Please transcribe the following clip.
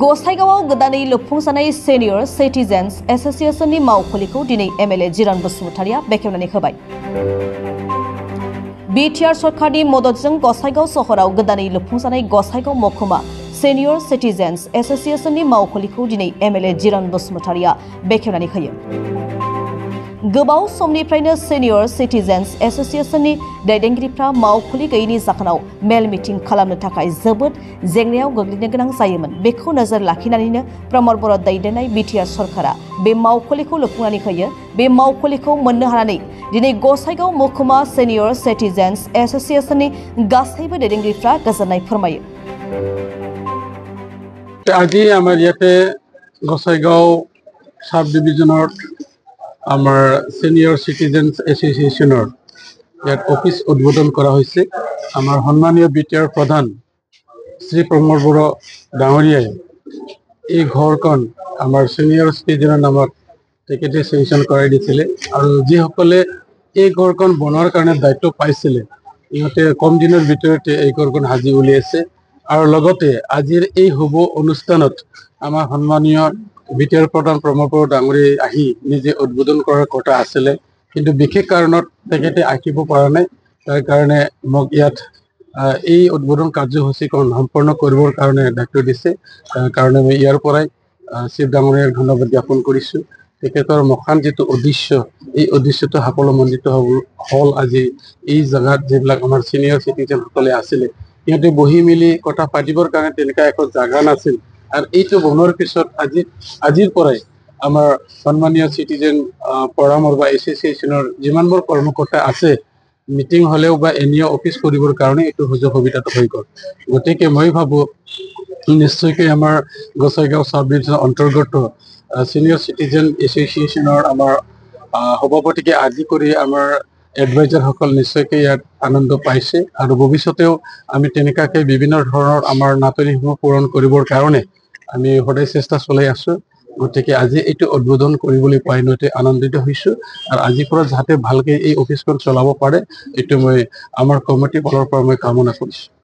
गसाइगावआव गोदानै लुफुंजानाय senior citizens एसोसिएशननि मावखुलिखौ दिनै MLA जिरान बसुमतारिया बेखेवनानै होबाय। बिटिआर सरकारनि मददजों गसाइगाव सहराव गोदानै लुफुंजानाय गसाइगाव महकुमा सिनियर सिटिजेन्स एसोसिएशननि मावखुलिखौ दिनै एमएलए जिरान बसुमतारिया बेखेवनानै होयो। गोबाव समनिफ्रायनो सिनियर सिटिजेन्स एसोसिएशननि दैदेनगिरिफ्रा मावखुलि गैयैनि जाहोनाव मेल मिटिं खालामनो थाखाय जोबोद जेंनायाव गोग्लैनो गोनां जायोमोन। बेखौ नोजोर लाखिनानैनो प्रमद बर' दैदेननाय बिटिआर सरकारा बे मावखुलिखौ लुफुंनानै होयो। बे मावखुलिखौ मोननो हानानै दिनै गसाइगाव महकुमा सिनियर सिटिजेन्स एसोसिएशननि गासैबो दैदेनगिरिफ्रा गोजोननाय फोरमायो। আজি আমাৰ ইয়াতে গসাইগাঁও সাব ডিভিজনৰ আমাৰ সিনিয়ৰ সিটিজেন্স এসোসিয়েশনৰ ইয়াত অফিস উদ্বোধন কৰা হৈছে। আমাৰ সন্মানীয় বিটিআৰ প্ৰধান শ্ৰী প্ৰমদ বড়ো ডাঙৰীয়াই এই ঘৰখন আমাৰ সিনিয়ৰ সিটিজেনৰ নামত তেখেতে চেংচন কৰাই দিছিলে আৰু যিসকলে এই ঘৰখন বনোৱাৰ কাৰণে দায়িত্ব পাইছিলে ইহঁতে কম দিনৰ ভিতৰতে এই ঘৰখন সাজি উলিয়াইছে। আৰু লগতে আজিৰ এই শুভ অনুষ্ঠানত আমাৰ সন্মানীয় বিটিআৰ প্ৰধান প্ৰমদ বড়ো ডাঙৰীয়াই আহি নিজে উদ্বোধন কৰাৰ কথা আছিলে, কিন্তু বিশেষ কাৰণত তেখেতে আহিব পৰা নাই। তাৰ কাৰণে মোক ইয়াত এই উদ্বোধন কাৰ্যসূচীখন সম্পন্ন কৰিবৰ কাৰণে দায়িত্ব দিছে। তাৰ কাৰণে মই ইয়াৰ পৰাই শিৱ ডাঙৰীয়াক ধন্যবাদ জ্ঞাপন কৰিছোঁ। তেখেতৰ মহান যিটো উদ্দেশ্য এই উদ্দেশ্যটো সাফল্যমণ্ডিত হ'ল। আজি এই জেগাত যিবিলাক আমাৰ চিনিয়ৰ চিটিজেনসকলে আছিলে সিহঁতে বহি মেলি কথা পাতিবৰ কাৰণে তেনেকুৱা এখন জাগা নাছিল, আৰু এইটো বনোৱাৰ পিছত আজিৰ পৰাই আমাৰ সন্মানীয় চিটিজেন ফৰামৰ বা এছ'চিয়েশ্যনৰ যিমানবোৰ কৰ্মকৰ্তা আছে মিটিং হ'লেও বা এনিঅ' অফিচ কৰিবৰ কাৰণে এইটো সুযোগ সুবিধাটো হৈ গ'ল। গতিকে মই ভাবোঁ নিশ্চয়কৈ আমাৰ গসাইগাঁও চাব ডিভিজনৰ অন্তৰ্গত চিনিয়ৰ চিটিজেন এছ'চিয়েশ্যনৰ আমাৰ সভাপতিকে আদি কৰি আমাৰ এডভাইজাৰসকল নিশ্চয়কৈ ইয়াত আনন্দ পাইছে, আৰু ভৱিষ্যতেও আমি তেনেকুৱাকৈ বিভিন্ন ধৰণৰ আমাৰ নাটনিসমূহ পূৰণ কৰিবৰ কাৰণে আমি সদায় চেষ্টা চলাই আছোঁ। গতিকে আজি এইটো উদ্বোধন কৰিবলৈ পাই নতে আনন্দিত হৈছোঁ, আৰু আজিৰ পৰা যাতে ভালকৈ এই অফিচখন চলাব পাৰে এইটো মই আমাৰ কমিটিৰ ফালৰ পৰা মই কামনা কৰিছোঁ।